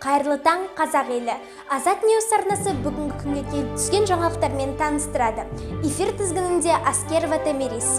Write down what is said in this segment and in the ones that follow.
Қайырлы таң, қазақ елі. Азат Ньюс арнасы бүгінгі күнге келіп түскен жаңалықтармен таныстырады. Эфир тізгінінде Аскерова Тамирис.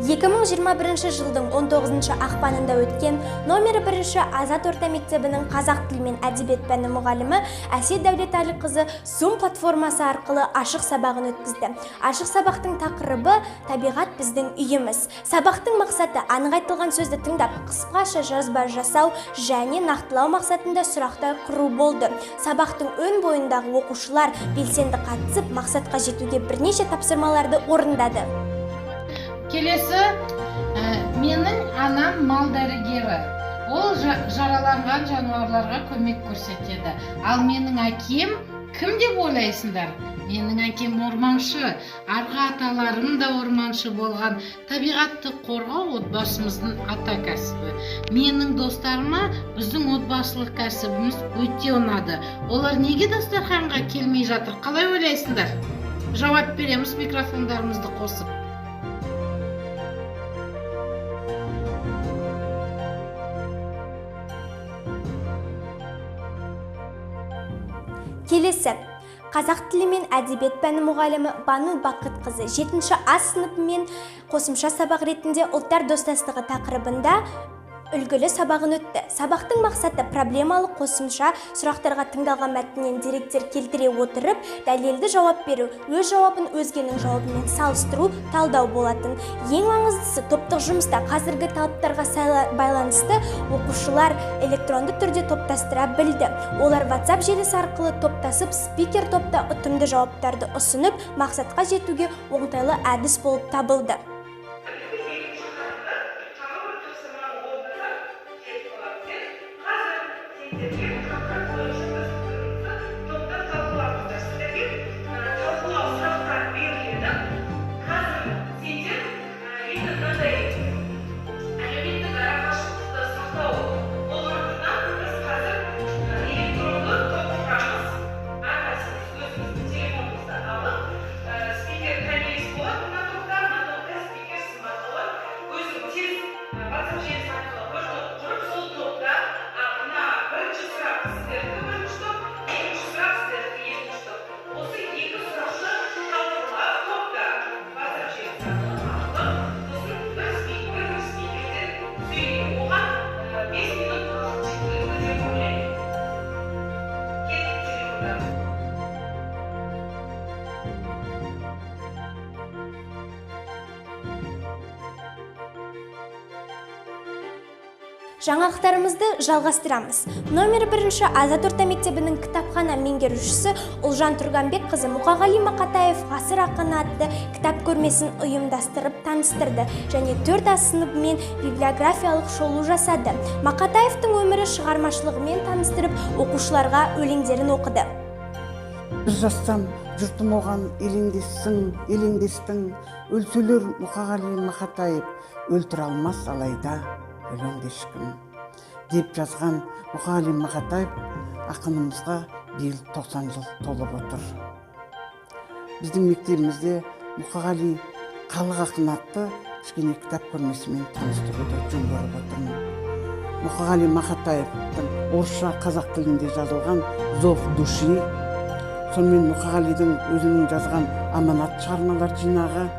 2021 жылдың 19 ақпанында өткен номері 1 Азат орта мектебінің қазақ тілі мен әдебиет пәні мұғалімі Әсет Дәулетәліқызы Zoom платформасы арқылы ашық сабағын өткізді. Ашық сабақтың тақырыбы табиғат біздің үйіміз. Сабақтың мақсаты анық айтылған сөзді тыңдап, қысқаша жазба жасау және нақтылау мақсатында сұрақтар құру болды. Сабақтың өн бойындағы оқушылар белсенді қатысып, мақсатқа жетуге бірнеше тапсырмаларды орындады. Келесі, менің анам мал дәрігері. Ол жараланған жануарларға көмек көрсетеді. Ал менің әкем кім деп ойлайсыңдар? Менің әкем орманшы. Арғы аталарым да орманшы болған. Табиғатты қорғау отбасымыздың ата кәсібі. Менің достарыма біздің отбасылық кәсібіміз өте ұнады. Олар неге дастарханға келмей жатыр? Қалай ойлайсыңдар? Жауап береміз микрофондарымызды қосып. Келесі, қазақ тілі мен әдебиет пәні мұғалімі Бану Бақытқызы 7-ші А сыныбы мен қосымша сабақ ретінде ұлттар достастығы тақырыбында үлгілі сабағын өтті. Сабақтың мақсаты проблемалық қосымша сұрақтарға тыңдалған мәтіннен деректер келтіре отырып, дәлелді жауап беру, өз жауабын өзгенің жауабымен салыстыру, талдау болатын. Ең маңыздысы топтық жұмыста қазіргі талаптарға байланысты оқушылар электронды түрде топтастыра білді. Олар WhatsApp желісі арқылы топтасып, спикер топта ұтымды жауаптарды ұсынып, мақсатқа жетуге оңтайлы әдіс болып табылды. Жаңалықтарымызды жалғастырамыз. Номері 1 Азат орта мектебінің кітапхана меңгерушісі Ұлжан Тұрғанбекқызы Мұқағали Мақатаев ғасыр ақыны атты кітап көрмесін ұйымдастырып таныстырды және 4 сыныбы мен библиографиялық шолу жасады. Мақатаевтың өмірі шығармашылығымен таныстырып, оқушыларға өлеңдерін оқыды. Бір жастан жұртым оған елеңдестің, өлсөлер Мұқағали Мақатаев, өлтіре алмас алайда өлеңді ешкім деп жазған Мұқағали Мақатаев ақынымызға биыл 90 жыл толып отыр. Біздің мектебімізде Мұқағали халық ақыны атты кішкене кітап көрмесімен таныстыруды жөн көріп отырмын. Мұқағали Мақатаевтың орысша қазақ тілінде жазылған «Зов души», сонымен Мұқағалидың өзінің жазған «Аманат» шығармалар жинағы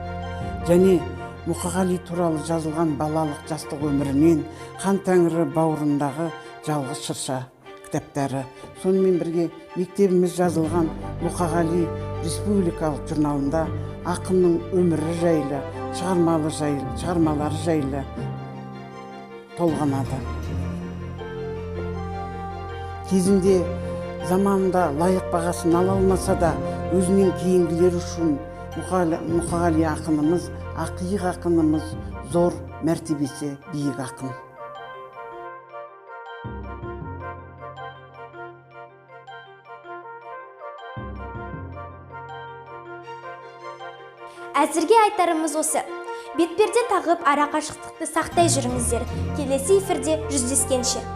және Мұқағали туралы жазылған балалық жастық өмірінен Хан Тәңірі бауырындағы жалғыз шырша кітаптары. Сонымен бірге мектебіміз жазылған Мұқағали республикалық журналында ақынның өмірі жайлы, шығармалары жайлы толғанады. Кезінде заманында лайық бағасын ала алмаса да, өзінен кейінгілер үшін Мұқағали ақынымыз, ақиық ақынымыз, зор мәртебесі биік ақын. Әзірге айтарымыз осы. Бетперде тағып ара қашықтықты сақтай жүріңіздер. Келесі эфирде жүздескенше.